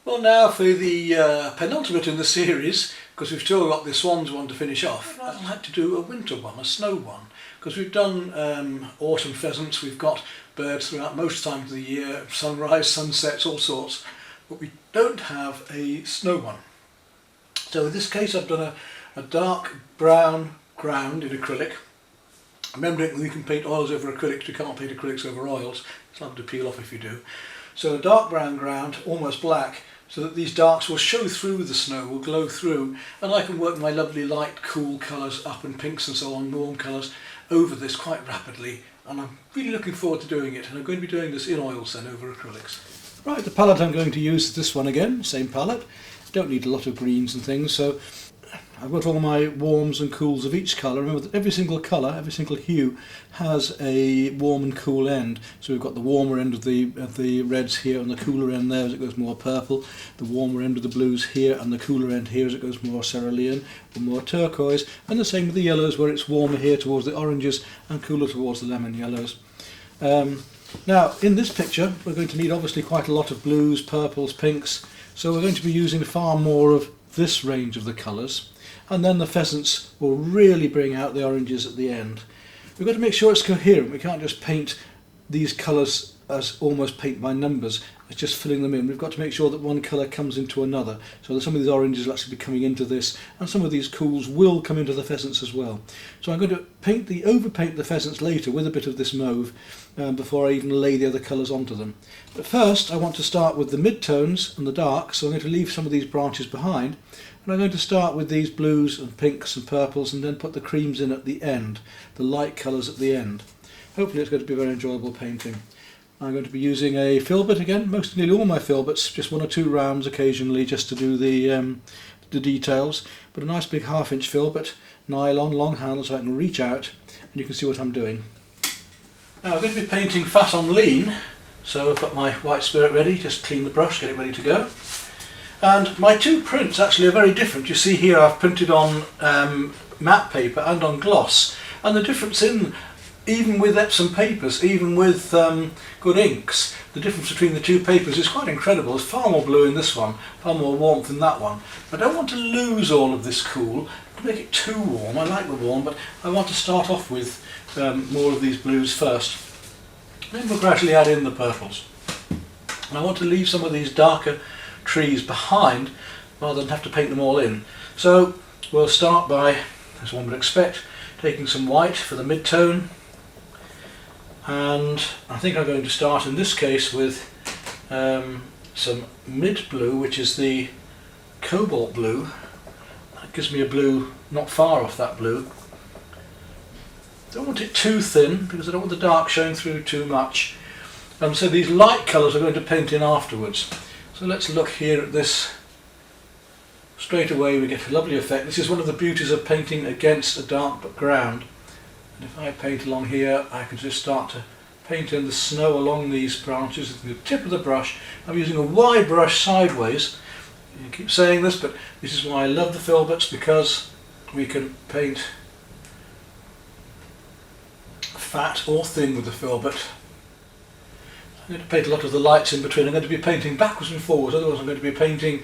Well, now for the penultimate in the series, because we've still got the swans one to finish off, I'd like to do a winter one, a snow one, because we've done autumn pheasants, we've got birds throughout most times of the year, sunrise, sunsets, all sorts, but we don't have a snow one. So in this case I've done a dark brown ground in acrylic. Remembering that you can paint oils over acrylics, you can't paint acrylics over oils, it's liable to peel off if you do. So a dark brown ground, almost black, so that these darks will show through the snow, will glow through, and I can work my lovely light cool colours up and pinks and so on, warm colours, over this quite rapidly, and I'm really looking forward to doing it, and I'm going to be doing this in oils then over acrylics. Right, the palette I'm going to use is this one again, same palette. Don't need a lot of greens and things, so I've got all my warms and cools of each colour. Remember that every single colour, every single hue has a warm and cool end. So we've got the warmer end of the reds here and the cooler end there as it goes more purple, the warmer end of the blues here and the cooler end here as it goes more cerulean or more turquoise, and the same with the yellows where it's warmer here towards the oranges and cooler towards the lemon yellows. Now in this picture we're going to need obviously quite a lot of blues, purples, pinks, so we're going to be using far more of this range of the colours. And then the pheasants will really bring out the oranges at the end. We've got to make sure it's coherent. We can't just paint these colours as almost paint by numbers. It's just filling them in. We've got to make sure that one colour comes into another. So that some of these oranges will actually be coming into this, and some of these cools will come into the pheasants as well. So I'm going to overpaint the pheasants later with a bit of this mauve before I even lay the other colours onto them. But first I want to start with the mid-tones and the darks, so I'm going to leave some of these branches behind. And I'm going to start with these blues and pinks and purples and then put the creams in at the end, the light colours at the end. Hopefully it's going to be a very enjoyable painting. I'm going to be using a filbert again, nearly all my filberts, just one or two rounds occasionally just to do the details, but a nice big 1/2 inch filbert, nylon, long handle so I can reach out and you can see what I'm doing. Now I'm going to be painting fat on lean, so I've got my white spirit ready, just clean the brush, get it ready to go. And my two prints actually are very different. You see here I've printed on matte paper and on gloss, and the difference even with Epsom papers, even with good inks, the difference between the two papers is quite incredible. There's far more blue in this one, far more warmth in that one. I don't want to lose all of this cool, to make it too warm. I like the warm, but I want to start off with more of these blues first. Then we'll gradually add in the purples. And I want to leave some of these darker trees behind rather than have to paint them all in. So we'll start by, as one would expect, taking some white for the mid-tone, and I think I'm going to start in this case with some mid-blue, which is the cobalt blue. That gives me a blue not far off that blue. Don't want it too thin because I don't want the dark showing through too much, and so these light colours are going to paint in afterwards. So let's look here at this. Straight away we get a lovely effect. This is one of the beauties of painting against a dark background. And if I paint along here, I can just start to paint in the snow along these branches with the tip of the brush. I'm using a wide brush sideways. I keep saying this, but this is why I love the filberts, because we can paint fat or thin with the filbert. I'm going to paint a lot of the lights in between. I'm going to be painting backwards and forwards, otherwise I'm going to be painting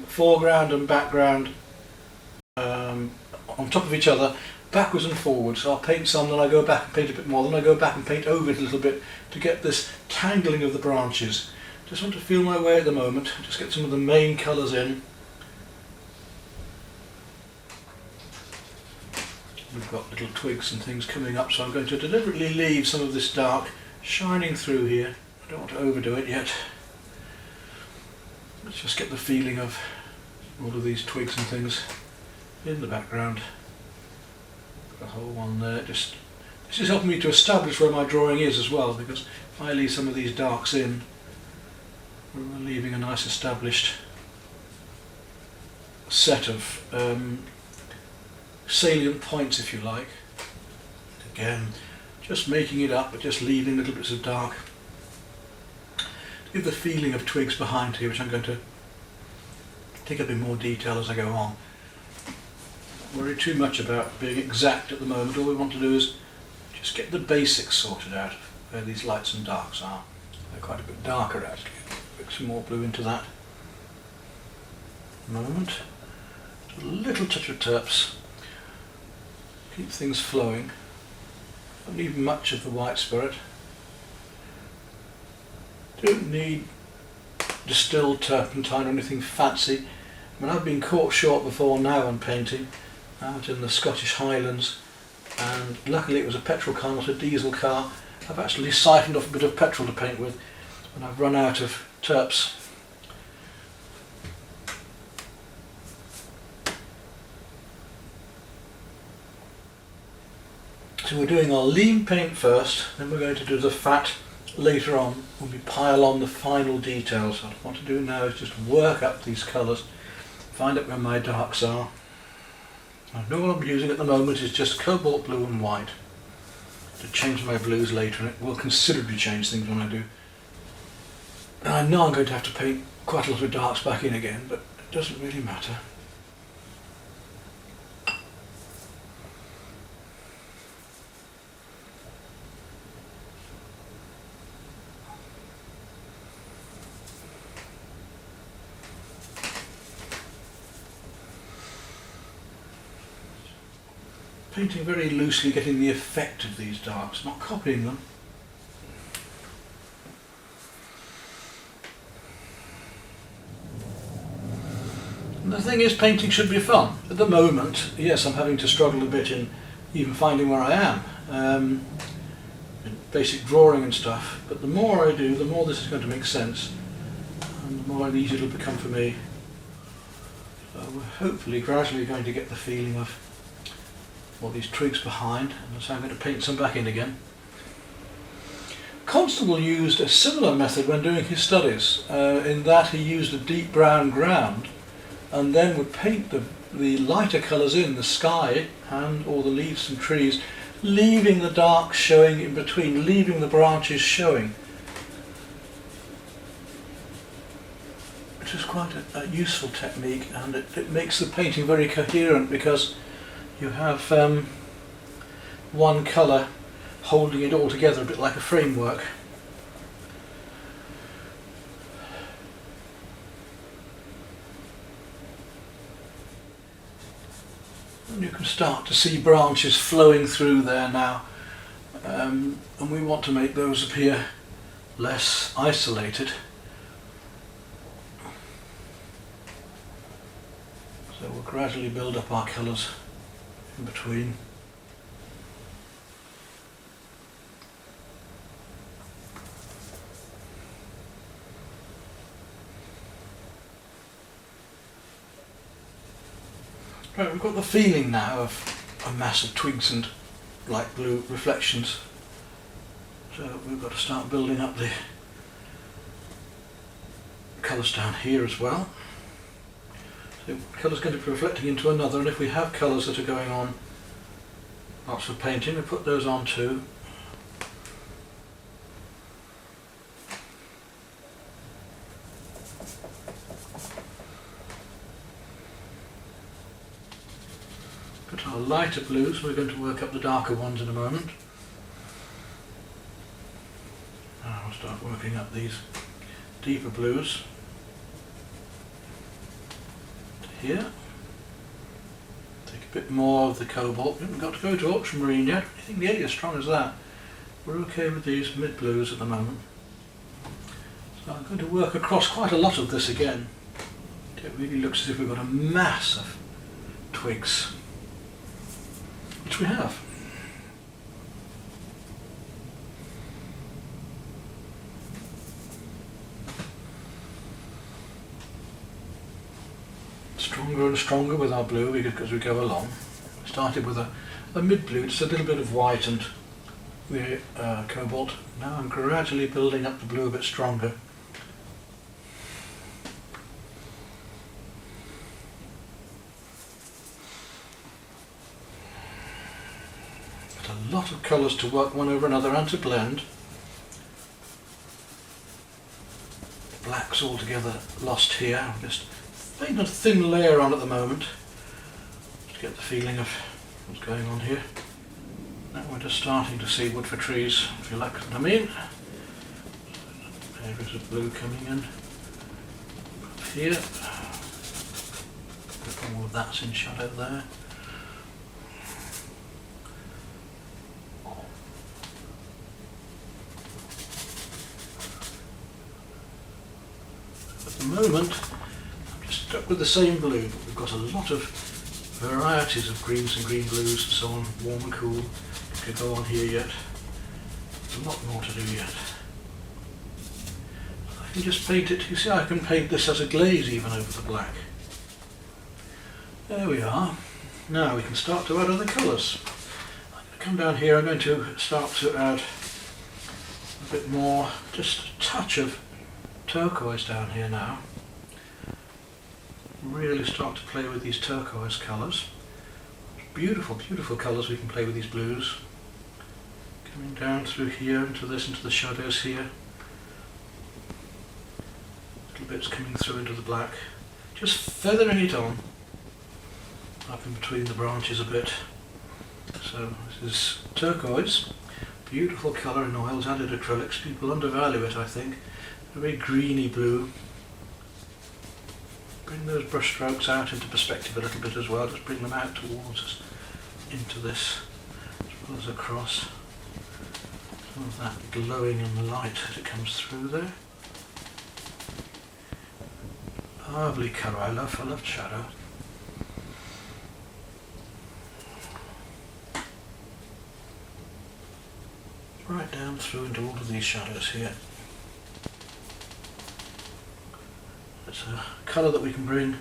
foreground and background on top of each other, backwards and forwards. So I'll paint some, then I go back and paint a bit more, then I go back and paint over it a little bit to get this tangling of the branches. Just want to feel my way at the moment, just get some of the main colours in. We've got little twigs and things coming up, so I'm going to deliberately leave some of this dark shining through here. I don't want to overdo it yet. Let's just get the feeling of all of these twigs and things in the background. The whole one there. This is helping me to establish where my drawing is as well, because if I leave some of these darks in, we're leaving a nice established set of salient points, if you like. Again, just making it up, but just leaving little bits of dark to give the feeling of twigs behind here, which I'm going to take up in more detail as I go on. Don't worry too much about being exact at the moment. All we want to do is just get the basics sorted out, where these lights and darks are. They're quite a bit darker actually. Put some more blue into that. the moment. Just a little touch of terps. Keep things flowing. Don't need much of the white spirit. Don't need distilled turpentine or anything fancy. I mean, I've been caught short before now on painting out in the Scottish Highlands, and luckily it was a petrol car, not a diesel car. I've actually siphoned off a bit of petrol to paint with when I've run out of terps. So we're doing our lean paint first, then we're going to do the fat later on when we pile on the final details. What I want to do now is just work up these colours, find out where my darks are. I know what I'm using at the moment is just cobalt blue and white. To change my blues later, and it will considerably change things when I do. And I know I'm going to have to paint quite a lot of darks back in again, but it doesn't really matter. Painting very loosely, getting the effect of these darks, not copying them. And the thing is, painting should be fun. At the moment, yes, I'm having to struggle a bit in even finding where I am, in basic drawing and stuff, but the more I do, the more this is going to make sense, and the more easy it'll become for me. So we're hopefully gradually going to get the feeling of all these twigs behind, and so I'm going to paint some back in again. Constable used a similar method when doing his studies, in that he used a deep brown ground and then would paint the lighter colours in, the sky and all the leaves and trees, leaving the dark showing in between, leaving the branches showing. Which is quite a useful technique, and it makes the painting very coherent, because you have one colour holding it all together, a bit like a framework. And you can start to see branches flowing through there now, and we want to make those appear less isolated. So we'll gradually build up our colours in between. Right, we've got the feeling now of a mass of twigs and light blue reflections, so we've got to start building up the colours down here as well. So colour's going to be reflecting into another, and if we have colours that are going on lots of painting, we put those on too. Got our lighter blues, we're going to work up the darker ones in a moment. Now we'll start working up these deeper blues. Here, take a bit more of the cobalt. We haven't got to go to ultramarine yet. I think nearly as strong as that. We're okay with these mid blues at the moment. So I'm going to work across quite a lot of this again. It really looks as if we've got a mass of twigs, which we have. Stronger and stronger with our blue as we go along. We started with a mid blue, just a little bit of white and the cobalt. Now I'm gradually building up the blue a bit stronger. Got a lot of colours to work one over another and to blend. The black's altogether lost here. I'm just putting a thin layer on at the moment to get the feeling of what's going on here. Now we're just starting to see wood for trees, if you like what I mean. Areas of blue coming in here. All of that's in shadow there. At the moment, I'm just stuck with the same blue, but we've got a lot of varieties of greens and green blues and so on, warm and cool. Could go on here yet. There's a lot more to do yet. I can just paint it. You see, I can paint this as a glaze even over the black. There we are. Now we can start to add other colours. I'm going to come down here. I'm going to start to add a bit more, just a touch of turquoise down here now. Really start to play with these turquoise colours. Beautiful, beautiful colours we can play with these blues. Coming down through here into this, into the shadows here. Little bits coming through into the black. Just feathering it on up in between the branches a bit. So this is turquoise. Beautiful colour in oils, added acrylics. People undervalue it, I think. A very greeny blue. Bring those brush strokes out into perspective a little bit as well. Just bring them out towards us, into this, as well as across. Some of that glowing in the light as it comes through there. Lovely colour. I love shadow. Right down through into all of these shadows here. It's a colour that we can bring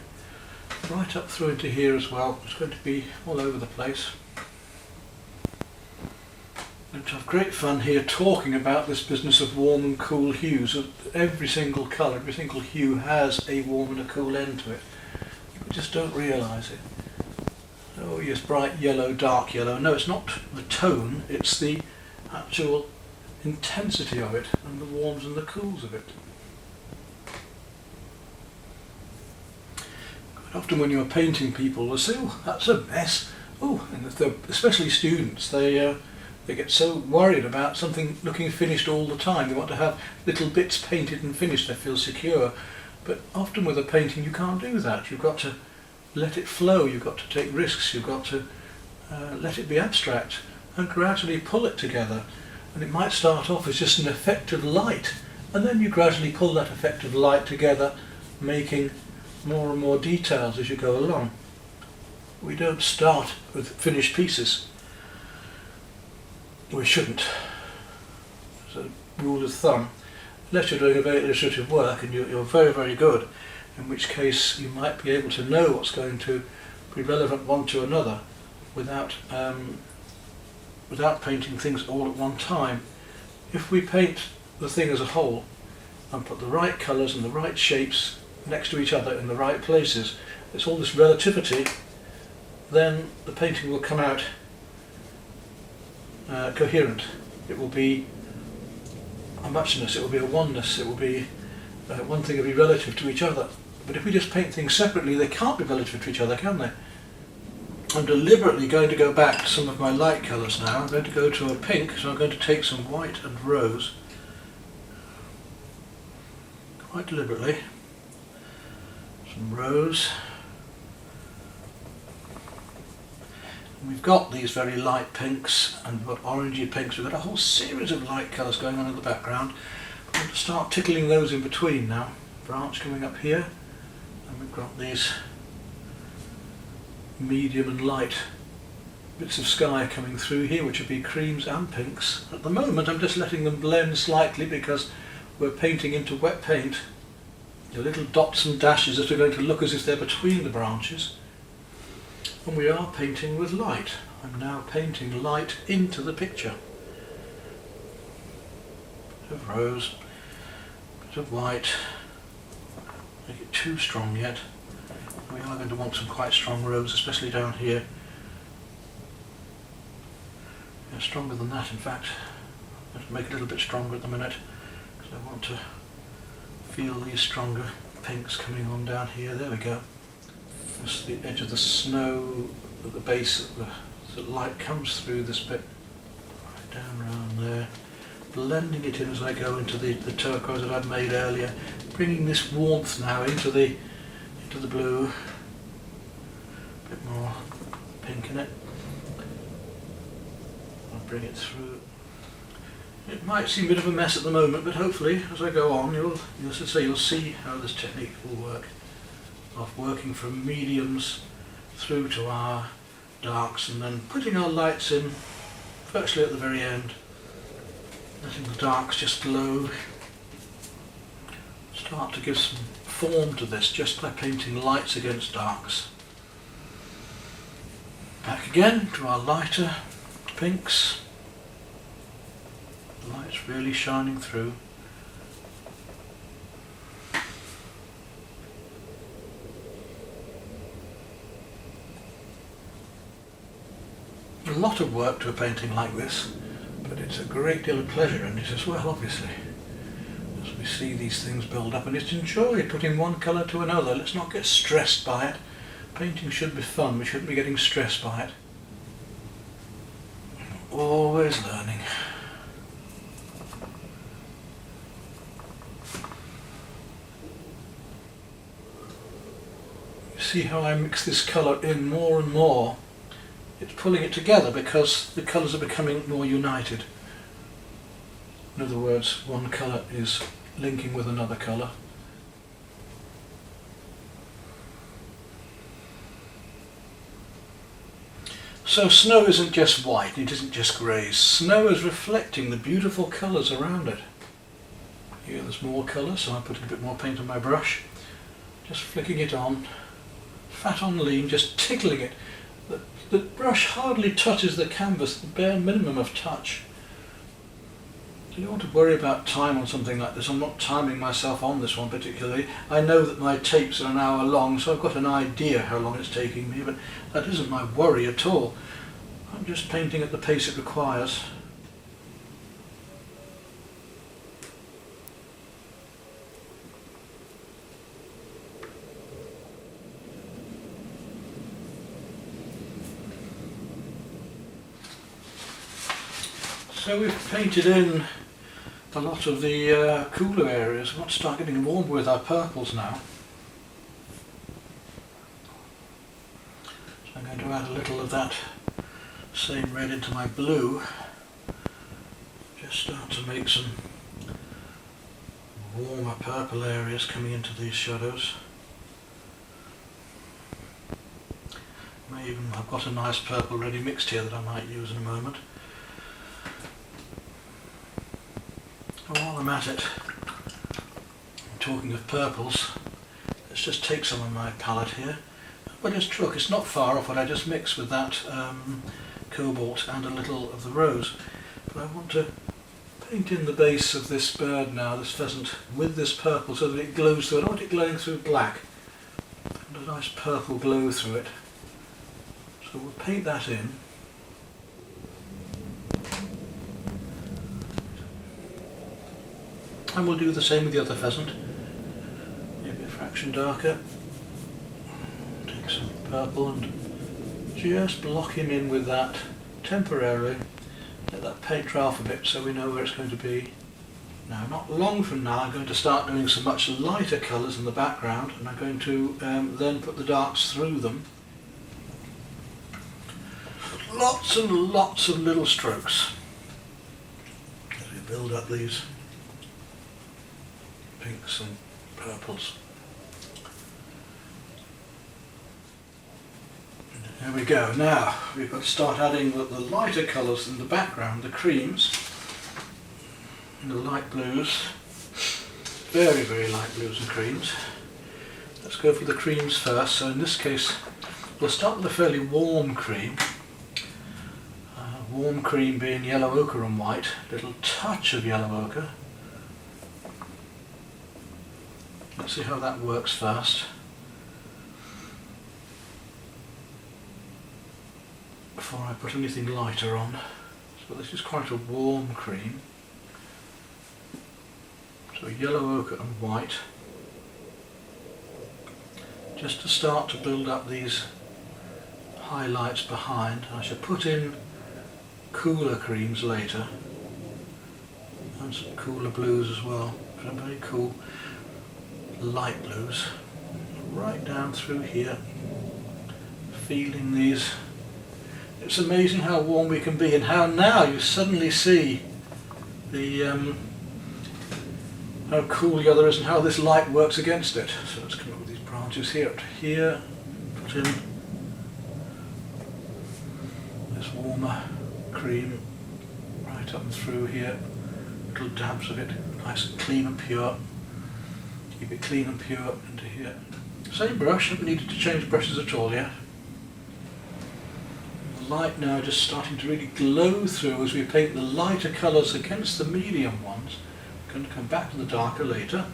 right up through into here as well. It's going to be all over the place. I'm going to have great fun here talking about this business of warm and cool hues. Every single colour, every single hue has a warm and a cool end to it. People just don't realise it. Oh yes, bright yellow, dark yellow. No, it's not the tone, it's the actual intensity of it and the warms and the cools of it. Often when you're painting, people will say, "Oh, that's a mess." Oh, and especially students, they get so worried about something looking finished all the time. They want to have little bits painted and finished. They feel secure. But often with a painting, you can't do that. You've got to let it flow. You've got to take risks. You've got to let it be abstract and gradually pull it together. And it might start off as just an effect of light, and then you gradually pull that effect of light together, making more and more details as you go along. We don't start with finished pieces. We shouldn't. As a rule of thumb, unless you're doing a very illustrative work and you're very, very good, in which case you might be able to know what's going to be relevant one to another without painting things all at one time. If we paint the thing as a whole and put the right colours and the right shapes next to each other in the right places, it's all this relativity, then the painting will come out coherent. It will be a muchness, it will be a oneness, it will be one thing will be relative to each other. But if we just paint things separately, they can't be relative to each other, can they? I'm deliberately going to go back to some of my light colours now. I'm going to go to a pink, so I'm going to take some white and rose, quite deliberately. Some rose. And we've got these very light pinks and we've got orangey pinks. We've got a whole series of light colours going on in the background. I'm going to start tickling those in between now. Branch coming up here, and we've got these medium and light bits of sky coming through here, which would be creams and pinks. At the moment I'm just letting them blend slightly because we're painting into wet paint. The little dots and dashes that are going to look as if they're between the branches. And we are painting with light. I'm now painting light into the picture. Bit of rose, bit of white. Make it too strong yet. We are going to want some quite strong rose, especially down here. Yeah, stronger than that, in fact. I'm going to make it a little bit stronger at the minute because I want to feel these stronger pinks coming on down here. There we go. That's the edge of the snow at the base. The light comes through this bit, right down around there. Blending it in as I go into the turquoise that I'd made earlier. Bringing this warmth now into the blue. A bit more pink in it. I'll bring it through. It might seem a bit of a mess at the moment, but hopefully as I go on you'll see how this technique will work, of working from mediums through to our darks and then putting our lights in virtually at the very end, letting the darks just glow. Start to give some form to this just by painting lights against darks. Back again to our lighter pinks. The light's really shining through. A lot of work to a painting like this, but it's a great deal of pleasure in it as well, obviously. As we see these things build up, and it's enjoy putting one colour to another. Let's not get stressed by it. Painting should be fun, we shouldn't be getting stressed by it. Always learning. You see how I mix this colour in more and more? It's pulling it together because the colours are becoming more united. In other words, one colour is linking with another colour. So snow isn't just white, it isn't just greys. Snow is reflecting the beautiful colours around it. Here there's more colour, so I'm putting a bit more paint on my brush. Just flicking it on, fat on lean, just tickling it. The brush hardly touches the canvas, the bare minimum of touch. You don't want to worry about time on something like this. I'm not timing myself on this one particularly. I know that my tapes are an hour long, so I've got an idea how long it's taking me, but that isn't my worry at all. I'm just painting at the pace it requires. So we've painted in a lot of the cooler areas. We want to start getting warm with our purples now. So I'm going to add a little of that same red into my blue. Just start to make some warmer purple areas coming into these shadows. I've got a nice purple ready mixed here that I might use in a moment. While I'm at it, talking of purples, let's just take some of my palette here. But it's not far off what I just mixed with that cobalt and a little of the rose. But I want to paint in the base of this bird now, this pheasant, with this purple so that it glows through. I don't want it glowing through black. And a nice purple glow through it. So we'll paint that in. And we'll do the same with the other pheasant. Maybe a fraction darker. Take some purple and just block him in with that temporarily. Let that paint dry off a bit so we know where it's going to be. Now, not long from now, I'm going to start doing some much lighter colours in the background, and I'm going to then put the darks through them. Lots and lots of little strokes as we build up these pinks and purples. There we go. Now we've got to start adding the lighter colours in the background, the creams and the light blues, very, very light blues and creams. Let's go for the creams first. So in this case we'll start with a fairly warm cream. Warm cream being yellow ochre and white, a little touch of yellow ochre. Let's see how that works first. Before I put anything lighter on. So this is quite a warm cream. So yellow ochre and white. Just to start to build up these highlights behind. I should put in cooler creams later. And some cooler blues as well. Some very cool light blues right down through here, feeling these. It's amazing how warm we can be, and how now you suddenly see the how cool the other is and how this light works against it. So let's come up with these branches here up to here, put in this warmer cream right up and through here, little dabs of it, nice and clean and pure. Keep it clean and pure into here. Same brush, haven't needed to change brushes at all yet. The light now just starting to really glow through as we paint the lighter colours against the medium ones. I'm going to come back to the darker later.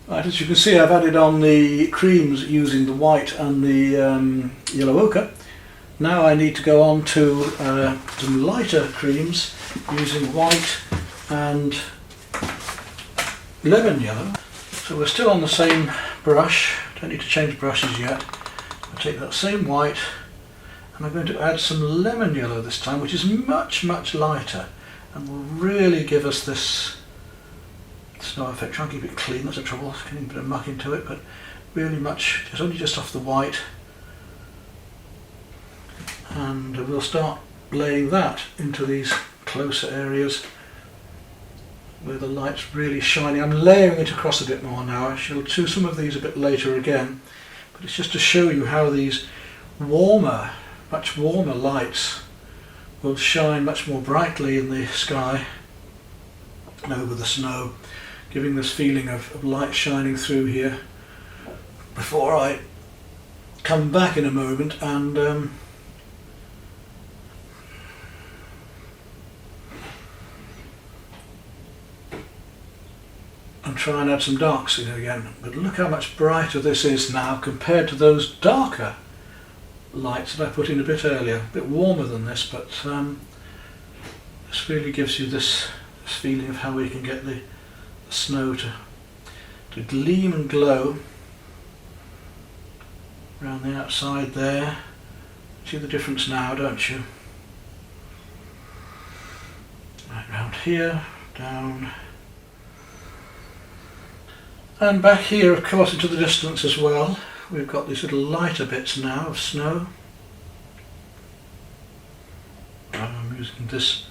Right, as you can see, I've added on the creams using the white and the yellow ochre. Now I need to go on to some lighter creams using white and lemon yellow. So we're still on the same brush, don't need to change brushes yet. I'll take that same white and I'm going to add some lemon yellow this time, which is much lighter and will really give us this snow effect. Try and keep it clean, that's the trouble, getting a bit of muck into it, but really much, it's only just off the white. And we'll start laying that into these closer areas where the light's really shining. I'm layering it across a bit more now. I shall do some of these a bit later again, but it's just to show you how these warmer, much warmer lights will shine much more brightly in the sky and over the snow, giving this feeling of light shining through here. Before I come back in a moment and try and add some darks in again. But look how much brighter this is now compared to those darker lights that I put in a bit earlier. A bit warmer than this, but this really gives you this feeling of how we can get the snow to gleam and glow around the outside there. See the difference now, don't you? Right round here, down. And back here, of course, into the distance as well, we've got these little lighter bits now of snow. I'm using this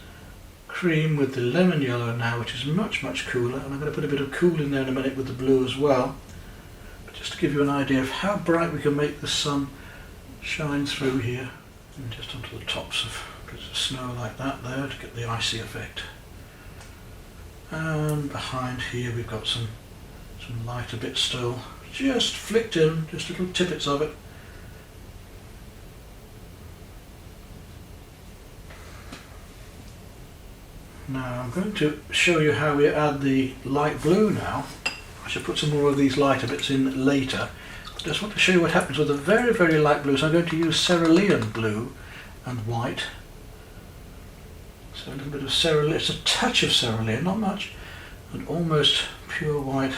cream with the lemon yellow now, which is much cooler, and I'm going to put a bit of cool in there in a minute with the blue as well. But just to give you an idea of how bright we can make the sun shine through here, and just onto the tops of bits of snow like that there to get the icy effect. And behind here we've got some lighter bits still, just flicked in, just little tippets of it. Now I'm going to show you how we add the light blue now. I should put some more of these lighter bits in later. I just want to show you what happens with a very light blue. So I'm going to use cerulean blue and white. So a little bit of cerulean, it's a touch of cerulean, not much, and almost pure white.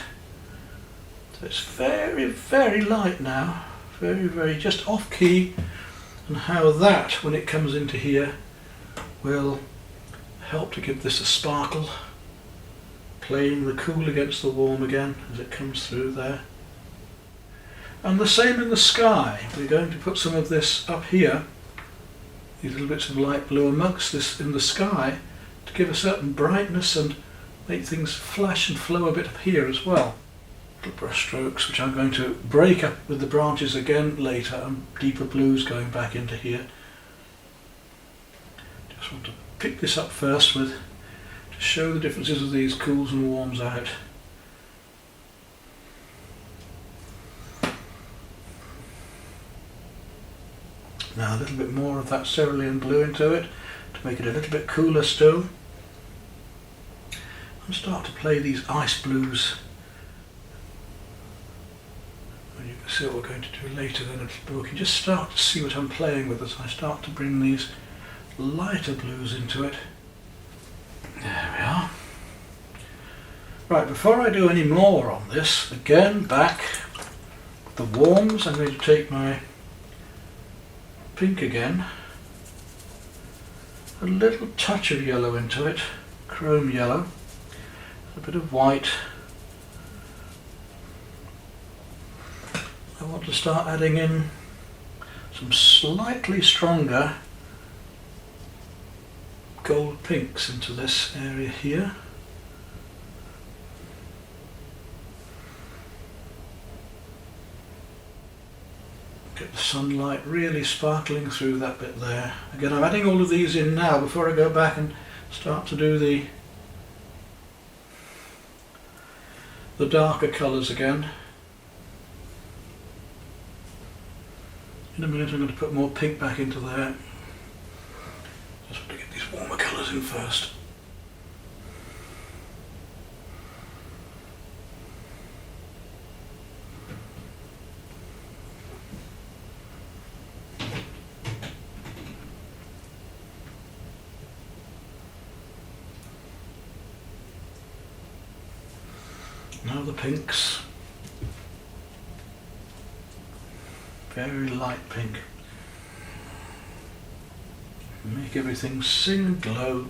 So it's very light now, very just off key, and how that, when it comes into here, will help to give this a sparkle, playing the cool against the warm again as it comes through there. And the same in the sky. We're going to put some of this up here, these little bits of light blue amongst this in the sky, to give a certain brightness and make things flash and flow a bit up here as well. Little brush strokes, which I'm going to break up with the branches again later, and deeper blues going back into here. Just want to pick this up first to show the differences of these cools and warms out. Now a little bit more of that cerulean blue into it to make it a little bit cooler still. And start to play these ice blues. And you can see what we're going to do later then. But we can just start to see what I'm playing with as I start to bring these lighter blues into it. There we are. Right, before I do any more on this, again back the warms, I'm going to take my pink again, a little touch of yellow into it, chrome yellow, a bit of white, want to start adding in some slightly stronger gold pinks into this area here. Get the sunlight really sparkling through that bit there. Again, I'm adding all of these in now before I go back and start to do the darker colours again. In a minute I'm going to put more pink back into there. Just want to get these warmer colours in first. Now the pinks. Very light pink. Make everything sing and glow.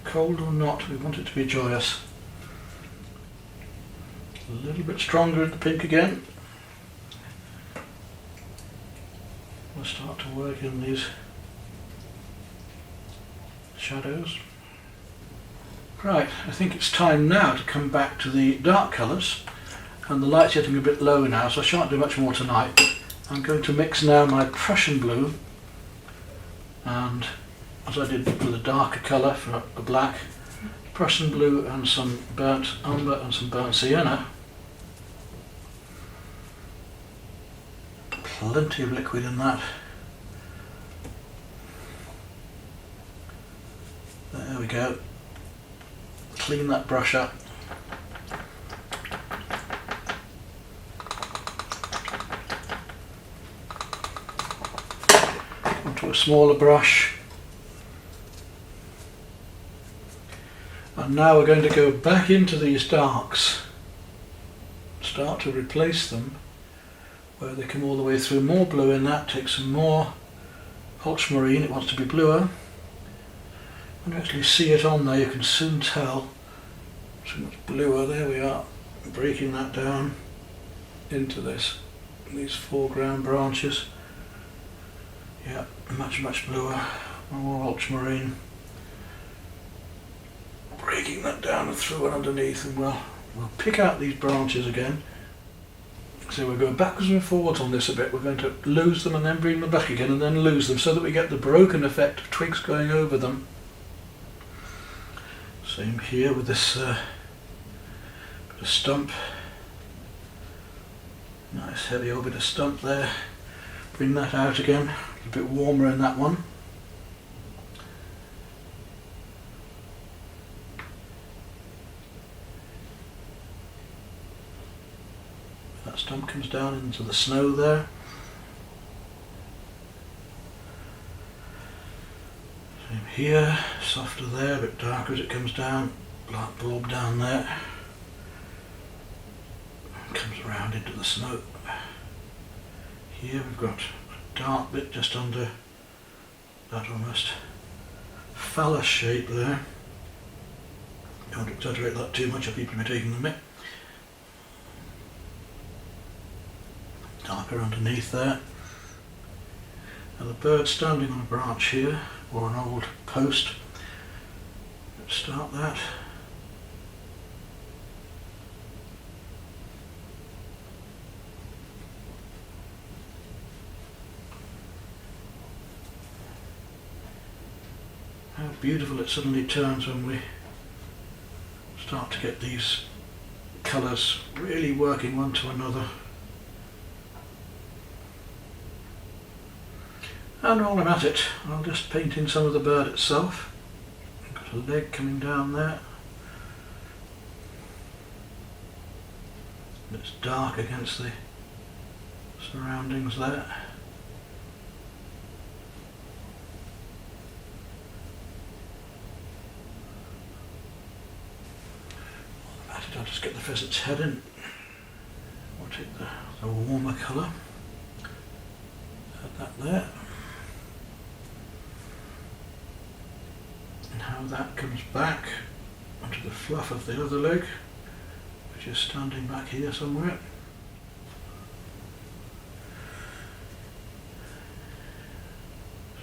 Cold or not, we want it to be joyous. A little bit stronger in the pink again. We'll start to work in these shadows. Right, I think it's time now to come back to the dark colours, and the light's getting a bit low now, so I shan't do much more tonight. I'm going to mix now my Prussian blue, and as I did with a darker colour for the black, Prussian blue and some burnt umber and some burnt sienna. Plenty of liquid in that. There we go. Clean that brush up. Onto a smaller brush. And now we're going to go back into these darks. Start to replace them where they come all the way through. More blue in that, take some more ultramarine, it wants to be bluer. When you actually see it on there, you can soon tell it's much bluer. There we are, breaking that down into these foreground branches. Yeah, much bluer, more ultramarine. Breaking that down and through and underneath, and we'll pick out these branches again. So we'll go backwards and forwards on this a bit. We're going to lose them and then bring them back again and then lose them, so that we get the broken effect of twigs going over them. Same here with this bit of stump. Nice heavy old bit of stump there. Bring that out again. A bit warmer in that one. That stump comes down into the snow there. Same here, softer there, a bit darker as it comes down, black blob down there, comes around into the snow. Here we've got a dark bit just under that almost phallus shape there. Don't exaggerate that too much or people will be taking the mick. Darker underneath there. Now the bird standing on a branch here, or an old post. Let's start that. How beautiful it suddenly turns when we start to get these colours really working one to another. And while I'm at it, I'll just paint in some of the bird itself. Got a leg coming down there. It's dark against the surroundings there. While I'm at it, I'll just get the pheasant's head in. I'll take the warmer colour. Add that there. And how that comes back onto the fluff of the other leg, which is standing back here somewhere.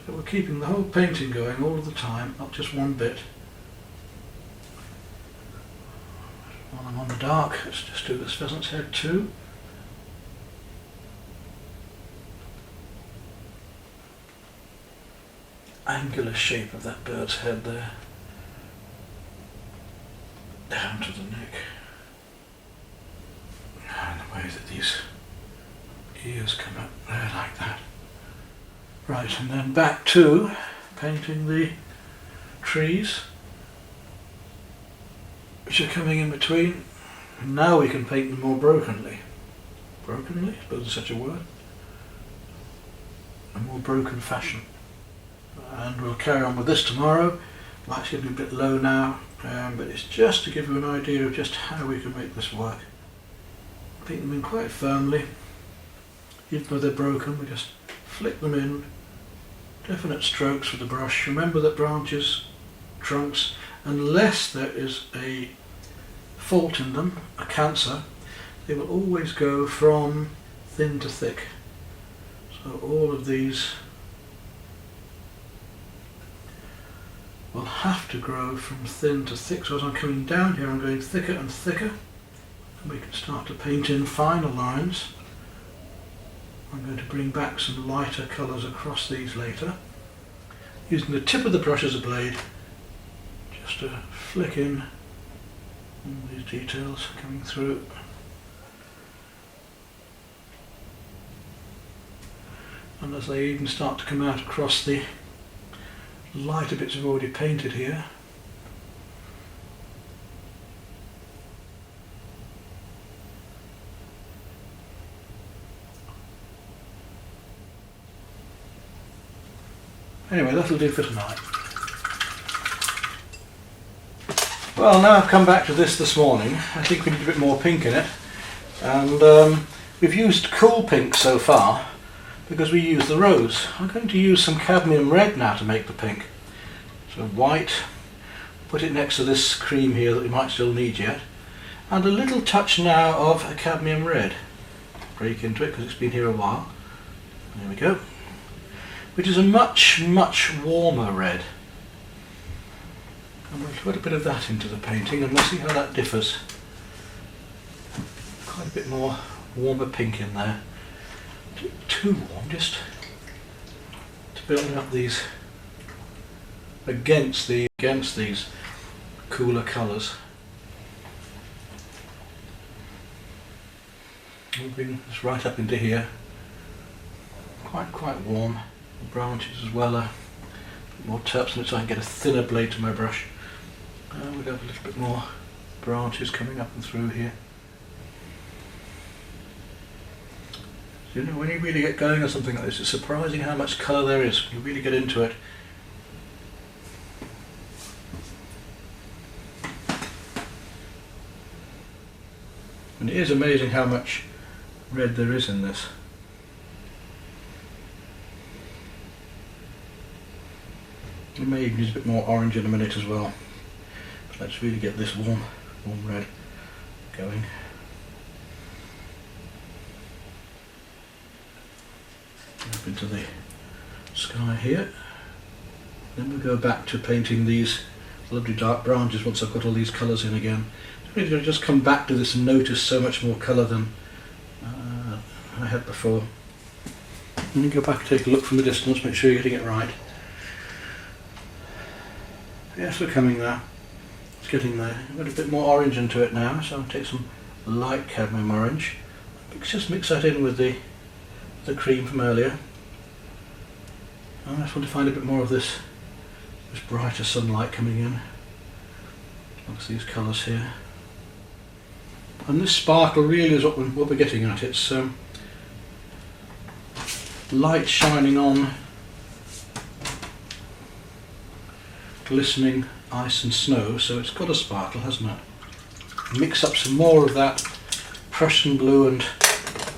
So we're keeping the whole painting going all of the time, not just one bit. While I'm on the dark, let's just do this pheasant's head too. Angular shape of that bird's head there, down to the neck, and the way that these ears come up there like that. Right, and then back to painting the trees which are coming in between. And now we can paint them more brokenly. Brokenly, I suppose there's such a word. A more broken fashion. And we'll carry on with this tomorrow. Light's getting a bit low now, but it's just to give you an idea of just how we can make this work. Paint them in quite firmly. Even though they're broken, we just flick them in. Definite strokes with the brush. Remember that branches, trunks, unless there is a fault in them, a cancer, they will always go from thin to thick. So all of these will have to grow from thin to thick. So as I'm coming down here, I'm going thicker and thicker, and we can start to paint in finer lines. I'm going to bring back some lighter colours across these later, using the tip of the brush as a blade, just to flick in all these details coming through. And as they even start to come out across the lighter bits I've already painted here, anyway, that'll do for tonight. Well, now I've come back to this morning, I think we need a bit more pink in it, and we've used cool pink so far because we use the rose. I'm going to use some cadmium red now to make the pink. So white, put it next to this cream here that we might still need yet, and a little touch now of a cadmium red. Break into it because it's been here a while. There we go. Which is a much, much warmer red. And we'll put a bit of that into the painting and we'll see how that differs. Quite a bit more warmer pink in there. Too warm, just to build up these against these cooler colours. We'll bring this right up into here. Quite warm. The branches as well, a bit more terps in it so I can get a thinner blade to my brush. We'll have a little bit more branches coming up and through here. So, you know, when you really get going on something like this, it's surprising how much colour there is when you really get into it. And it is amazing how much red there is in this. We may even use a bit more orange in a minute as well. But let's really get this warm red going. Up into the sky here. Then we'll go back to painting these lovely dark branches once I've got all these colours in again. So I'm going to just come back to this and notice so much more colour than I had before. And then go back and take a look from the distance, make sure you're getting it right. Yes, we're coming there. It's getting there. I've got a bit more orange into it now, so I'll take some light cadmium orange. Just mix that in with the cream from earlier. And I just want to find a bit more of this brighter sunlight coming in. Look, these colours here. And this sparkle really is what we're getting at. It's light shining on glistening ice and snow, so it's got a sparkle, hasn't it? Mix up some more of that Prussian blue and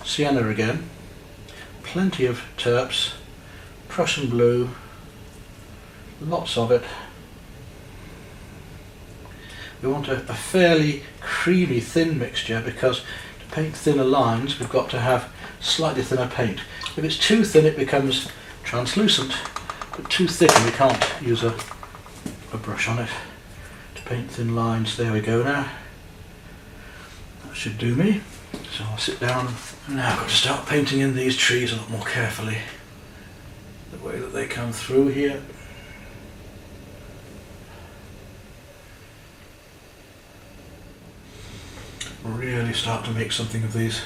sienna again. Plenty of terps, Prussian blue, lots of it. We want a fairly creamy thin mixture because to paint thinner lines we've got to have slightly thinner paint. If it's too thin it becomes translucent. But too thick and we can't use a brush on it to paint thin lines. There we go now. That should do me. So I'll sit down and now I've got to start painting in these trees a lot more carefully. The way that they come through here. Really start to make something of these.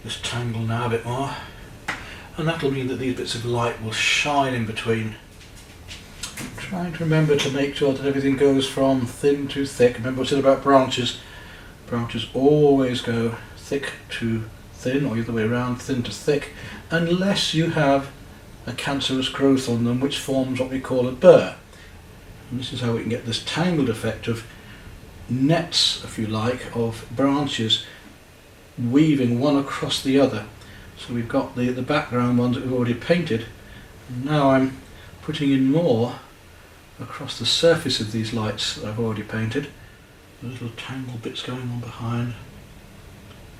This tangle now a bit more. And that'll mean that these bits of light will shine in between. I'm trying to remember to make sure that everything goes from thin to thick. Remember what I said about branches. Branches always go thick to thin, or the other way around, thin to thick, unless you have a cancerous growth on them which forms what we call a burr. And this is how we can get this tangled effect of nets, if you like, of branches weaving one across the other. So we've got the background ones that we've already painted, and now I'm putting in more across the surface of these lights that I've already painted. The little tangled bits going on behind.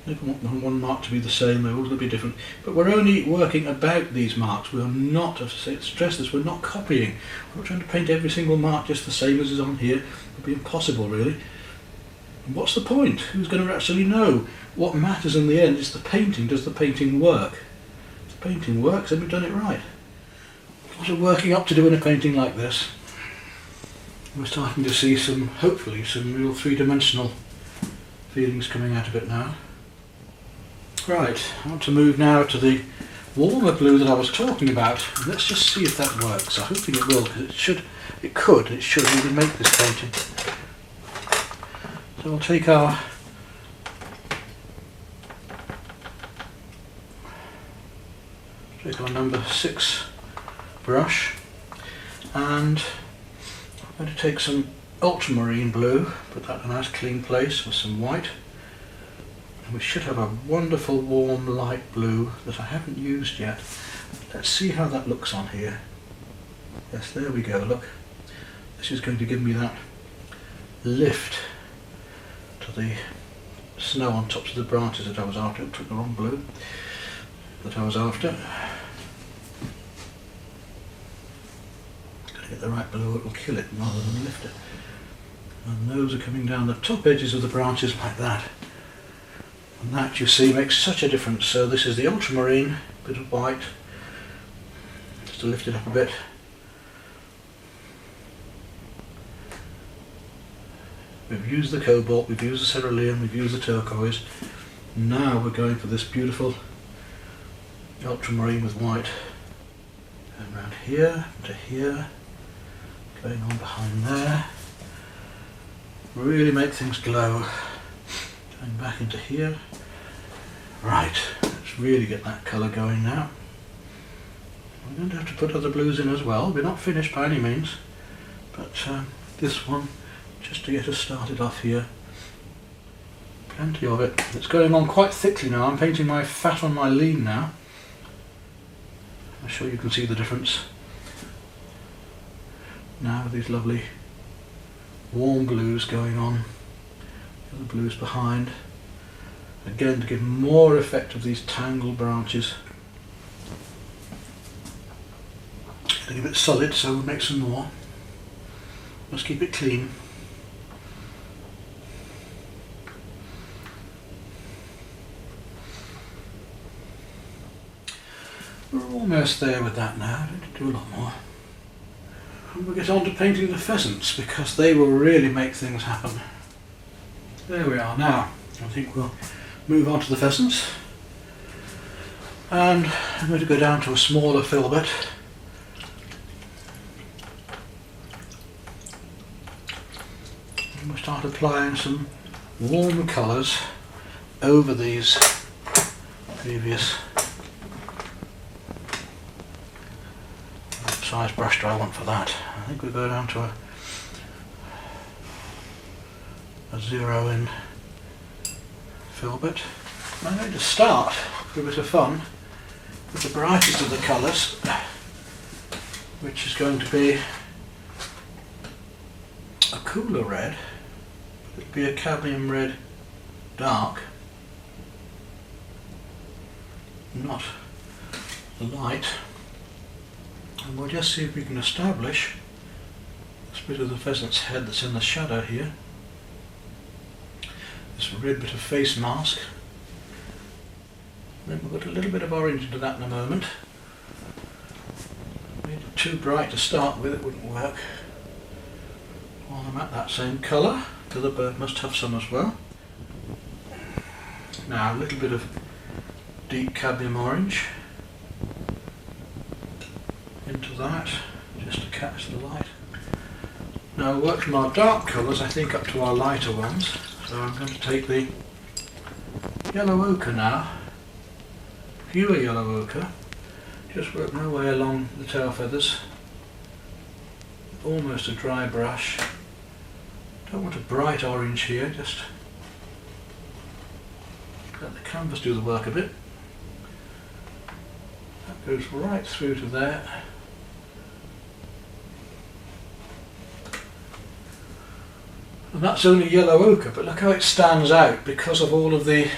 Never want one mark to be the same, they're all going to be different. But we're only working about these marks. We are not, I stress this, we're not copying. We're not trying to paint every single mark just the same as is on here. It would be impossible, really. And what's the point? Who's going to actually know? What matters in the end is the painting. Does the painting work? If the painting works, then we've done it right. A lot of working up to do in a painting like this. We're starting to see some, hopefully, some real three-dimensional feelings coming out of it now. Right, I want to move now to the warmer blue that I was talking about. Let's just see if that works. I'm hoping it will, because it could really make this painting. So we'll take our number 6 brush, and I'm going to take some ultramarine blue, put that in a nice clean place with some white, and we should have a wonderful warm light blue that I haven't used yet. Let's see how that looks on here. Yes, there we go, look. This is going to give me that lift to the snow on tops of the branches that I was after. I took the wrong blue that I was after. Got to get the right blue, it will kill it rather than lift it. And those are coming down the top edges of the branches like that. And that, you see, makes such a difference. So this is the ultramarine, bit of white, just to lift it up a bit. We've used the cobalt, we've used the cerulean, we've used the turquoise. Now we're going for this beautiful ultramarine with white. And around here to here, going on behind there. Really make things glow. Going back into here. Right, let's really get that colour going now. We're going to have to put other blues in as well. We're not finished by any means, but this one, just to get us started off here. Plenty of it. It's going on quite thickly now. I'm painting my fat on my lean now. I'm sure you can see the difference. Now with these lovely warm blues going on. The blues behind. Again, to give more effect of these tangled branches. Getting a bit solid, so we'll make some more. Must keep it clean. We're almost there with that now. I need to do a lot more. And we'll get on to painting the pheasants, because they will really make things happen. There we are now. I think we'll move on to the pheasants. And I'm going to go down to a smaller filbert. And we'll start applying some warm colours over these previous. What size brush do I want for that? I think we'll go down to a 0 in filbert. I'm going to start for a bit of fun with the brightest of the colours, which is going to be a cooler red. It'll be a cadmium red dark, not light. And we'll just see if we can establish this bit of the pheasant's head that's in the shadow here. This red bit of face mask. Then we'll put a little bit of orange into that in a moment. Made it too bright to start with, it wouldn't work. While I'm at that same colour, the other bird must have some as well. Now a little bit of deep cadmium orange into that, just to catch the light. Now we'll work from our dark colours, I think, up to our lighter ones. So I'm going to take the yellow ochre now, pure yellow ochre, just work my way along the tail feathers, almost a dry brush. Don't want a bright orange here, just let the canvas do the work a bit. That goes right through to there. And that's only yellow ochre, but look how it stands out because of all of the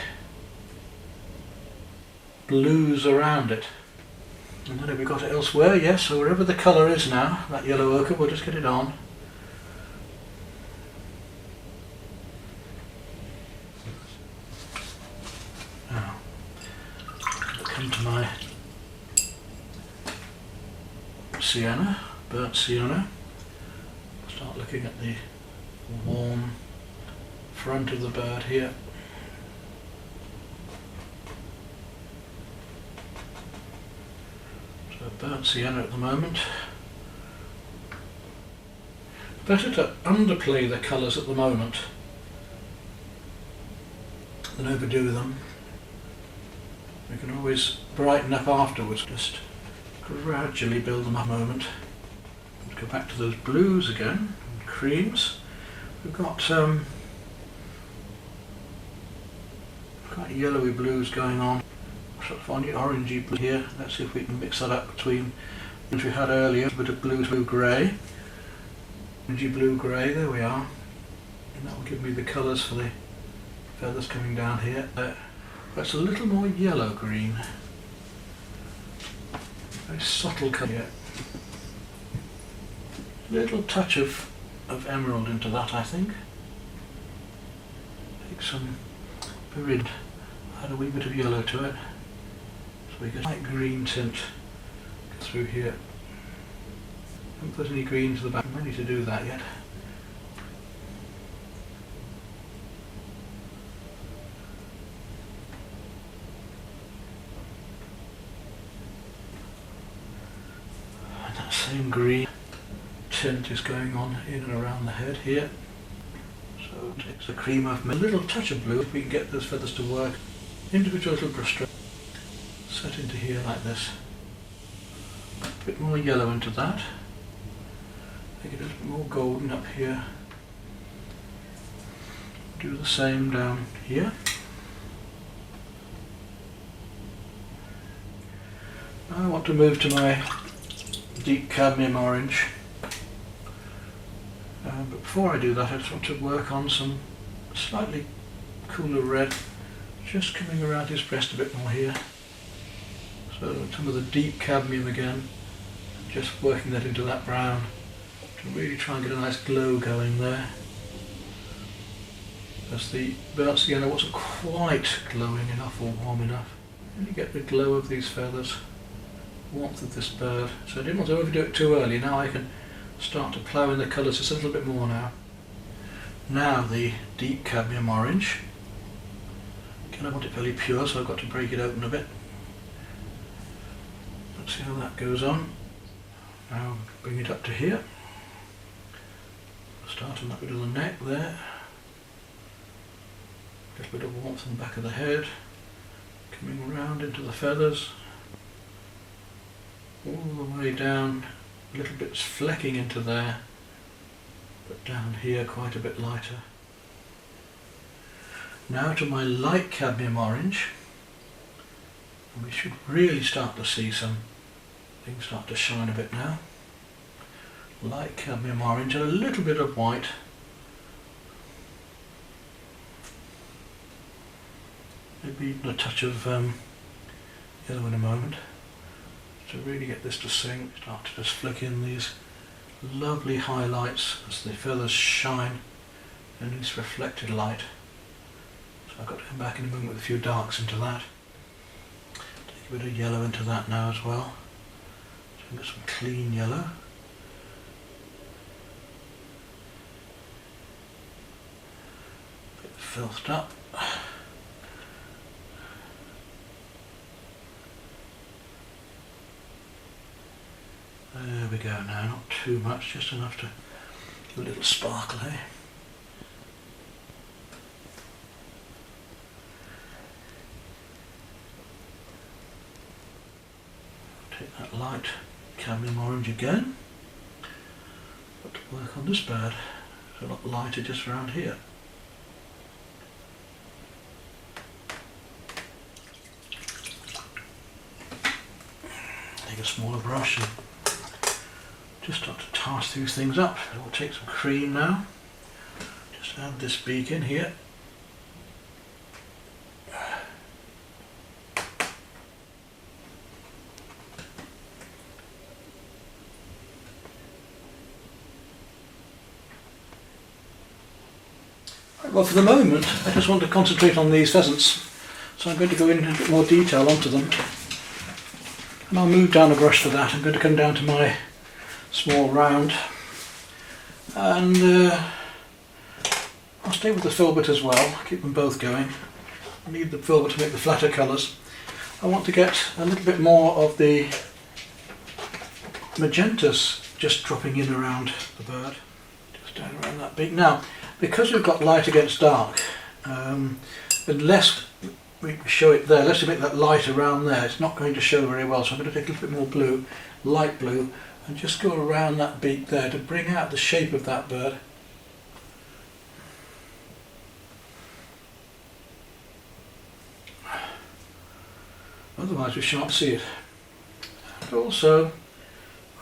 blues around it. And then have we got it elsewhere? Yes, so wherever the colour is now, that yellow ochre, we'll just get it on. Now, I'll come to my sienna, burnt sienna. Start looking at the warm front of the bird here. So burnt sienna at the moment. Better to underplay the colours at the moment than overdo them. We can always brighten up afterwards, just gradually build them up a moment. Go back to those blues again, and creams. We've got quite yellowy blues going on. Sort of orangey blue here. Let's see if we can mix that up between which we had earlier. A bit of blue grey. Orangey blue grey, there we are. And that will give me the colours for the feathers coming down here. That's a little more yellow green. Very subtle colour here. Little touch of emerald into that, I think. Take some vivid, add a wee bit of yellow to it, so we get a light green tint through here. Haven't put any green to the back. I'm ready to do that yet. And that same green tint is going on in and around the head here. So it's a cream I've made. A little touch of blue if we can get those feathers to work. Individual little brush strokes set into here like this. A bit more yellow into that. Make it a bit more golden up here. Do the same down here. Now I want to move to my deep cadmium orange. But before I do that, I just want to work on some slightly cooler red, just coming around his breast a bit more here. So some of the deep cadmium again, just working that into that brown to really try and get a nice glow going there. As the burnt sienna wasn't quite glowing enough or warm enough. And you get the glow of these feathers, warmth of this bird. So I didn't want to overdo it too early. Now I can start to plough in the colours just a little bit more now. Now the deep cadmium orange. Again, I want it fairly pure, so I've got to break it open a bit. Let's see how that goes on. Now bring it up to here. Start on that bit of the neck there. A little bit of warmth on the back of the head. Coming round into the feathers. All the way down. Little bits flecking into there, but down here quite a bit lighter. Now to my light cadmium orange, and we should really start to see some things start to shine a bit now. Light cadmium orange and a little bit of white. Maybe even a touch of yellow in a moment. to really get this to sing, start to just flick in these lovely highlights as the feathers shine in this reflected light. So I've got to come back in a moment with a few darks into that. Take a bit of yellow into that now as well. So I've got some clean yellow. A bit filthed up. There we go now, not too much, just enough to give a little sparkle here. Take that light cadmium orange again. Got to work on this bird. It's a lot lighter just around here. Take a smaller brush and just start to task these things up. We'll take some cream now. Just add this beak in here. Right, well, for the moment I just want to concentrate on these pheasants, so I'm going to go in a bit more detail onto them, and I'll move down a brush for that. I'm going to come down to my small round, and I'll stay with the filbert as well, keep them both going. I need the filbert to make the flatter colours. I want to get a little bit more of the magentas just dropping in around the bird, just down around that beak. Now, because we've got light against dark, unless we show it there, let's make that light around there, it's not going to show very well, so I'm going to take a little bit more blue, light blue, and just go around that beak there to bring out the shape of that bird. Otherwise we shan't see it. And also,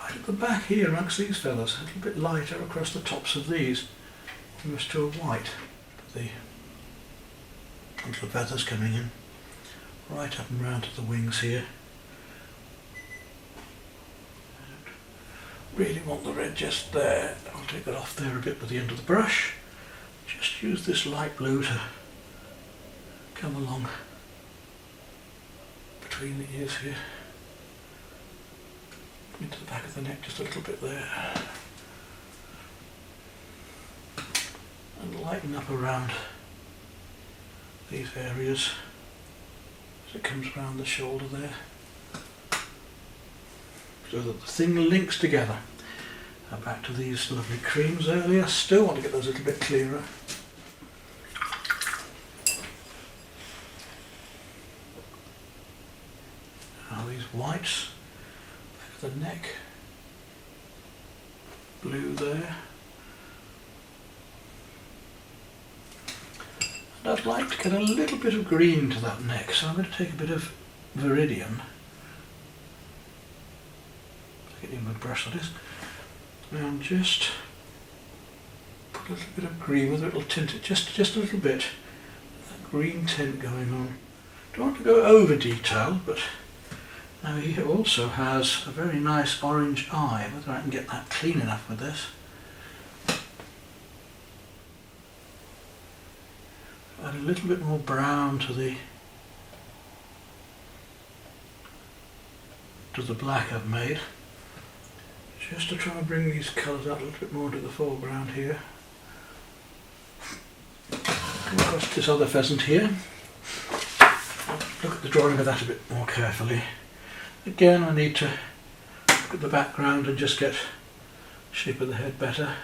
right at the back here amongst these feathers, a little bit lighter across the tops of these, almost to a white. The little feathers coming in, right up and round to the wings here. Really want the red just there. I'll take it off there a bit with the end of the brush. Just use this light blue to come along between the ears here, into the back of the neck just a little bit there, and lighten up around these areas as it comes around the shoulder there, so that the thing links together. Now back to these lovely creams earlier. Still want to get those a little bit clearer. Now these whites, back of the neck, blue there. And I'd like to get a little bit of green to that neck, so I'm going to take a bit of viridian. Get in with a brush like this, and just put a little bit of green with it. It'll tint it just a little bit. That green tint going on. Don't want to go over detail, but now he also has a very nice orange eye. Whether I can get that clean enough with this. Add a little bit more brown to the black I've made, just to try and bring these colours out a little bit more to the foreground here. Come across this other pheasant here. Look at the drawing of that a bit more carefully. Again, I need to look at the background and just get the shape of the head better.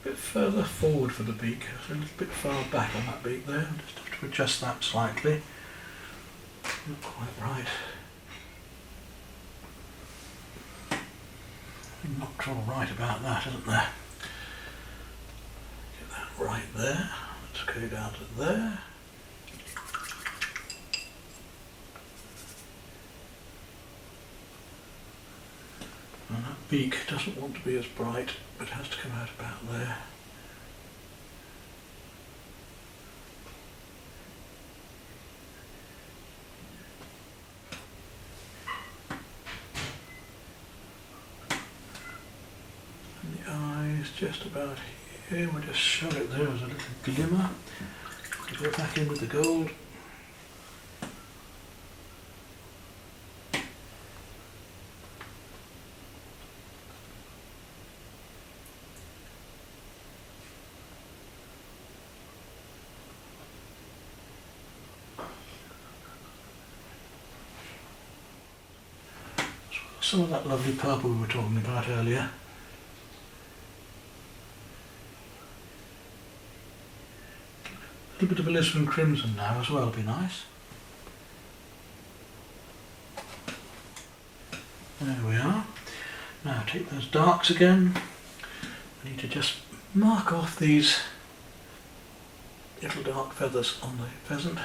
A bit further forward for the beak, so a little bit far back on that beak there. I just have to adjust that slightly. Not quite right. Not all right about that, isn't there? Get that right there. Let's go down to there. And that beak doesn't want to be as bright, but has to come out about there. just about here. We'll just show it there as a little glimmer. Go back in with the gold. Some of that lovely purple we were talking about earlier. A little bit of alizarin crimson now as well would be nice. There we are. Now take those darks again. I need to just mark off these little dark feathers on the pheasant.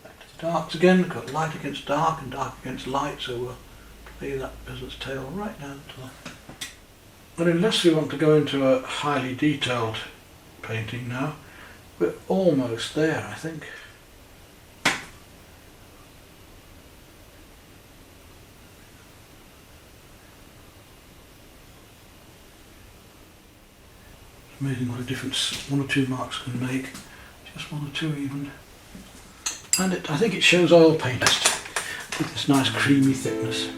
Back to the darks again. We've got light against dark and dark against light, so we'll play that pheasant's tail right down to the... Well, unless we want to go into a highly detailed painting now, we're almost there, I think. It's amazing what a difference one or two marks can make, just one or two even. And I think it shows oil paint with this nice creamy thickness.